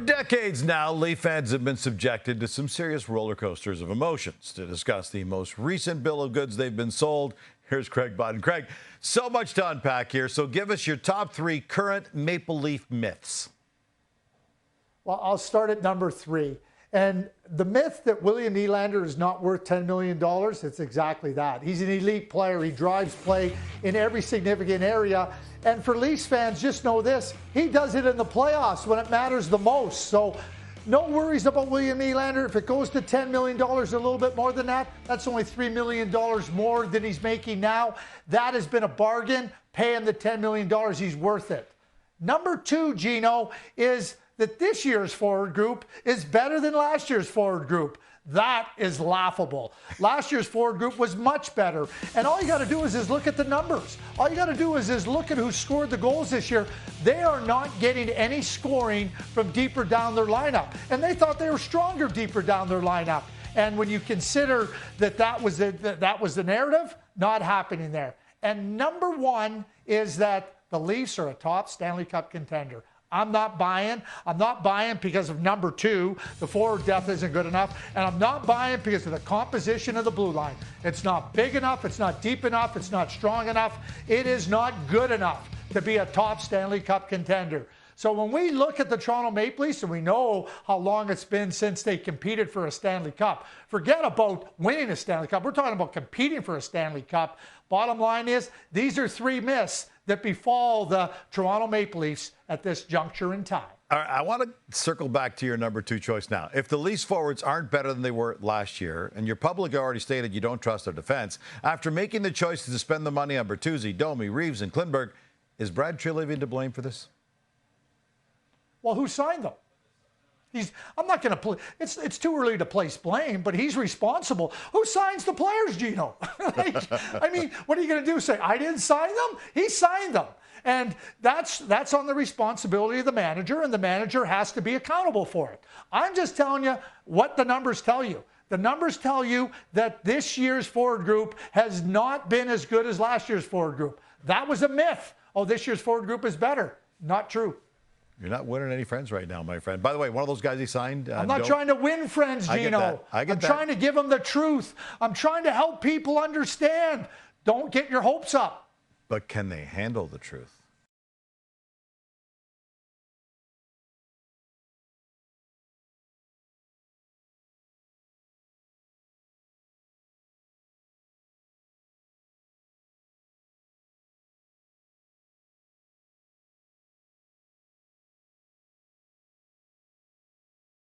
decades now, Leaf fans have been subjected to some serious roller coasters of emotions. To discuss the most recent bill of goods they've been sold, here's Craig Button. Craig, so much to unpack here, so give us your top 3 current Maple Leaf myths. Well, I'll start at number 3. And the myth that William Nylander is not worth $10 million, it's exactly that. He's an elite player. He drives play in every significant area. And for Leafs fans, just know this, he does it in the playoffs when it matters the most. So no worries about William Nylander. If it goes to $10 million, a little bit more than that, that's only $3 million more than he's making now. That has been a bargain. Pay him the $10 million. He's worth it. Number 2, Gino, is that this year's forward group is better than last year's forward group. That is laughable. Last year's forward group was much better. And all you got to do is look at the numbers. All you got to do is look at who scored the goals this year. They are not getting any scoring from deeper down their lineup. And they thought they were stronger deeper down their lineup. And when you consider that was the narrative, not happening there. And number 1 is that the Leafs are a top Stanley Cup contender. I'm not buying. I'm not buying because of number 2. The forward depth isn't good enough. And I'm not buying because of the composition of the blue line. It's not big enough. It's not deep enough. It's not strong enough. It is not good enough to be a top Stanley Cup contender. So when we look at the Toronto Maple Leafs and we know how long it's been since they competed for a Stanley Cup, forget about winning a Stanley Cup. We're talking about competing for a Stanley Cup. Bottom line is, these are 3 myths that befall the Toronto Maple Leafs at this juncture in time. All right, I want to circle back to your number 2 choice now. If the Leafs forwards aren't better than they were last year, and your public already stated you don't trust their defense, after making the choice to spend the money on Bertuzzi, Domi, Reeves, and Klingberg, is Brad Treliving to blame for this? Well, who signed them? I'm not going to play. It's too early to place blame, but he's responsible. Who signs the players, Gino? I mean, what are you going to do? Say, I didn't sign them? He signed them. And that's on the responsibility of the manager, and the manager has to be accountable for it. I'm just telling you what the numbers tell you. The numbers tell you that this year's forward group has not been as good as last year's forward group. That was a myth. Oh, this year's forward group is better. Not true. You're not winning any friends right now, my friend. By the way, one of those guys he signed. I'm not trying to win friends, Gino. I'm trying to give them the truth. I'm trying to help people understand. Don't get your hopes up. But can they handle the truth?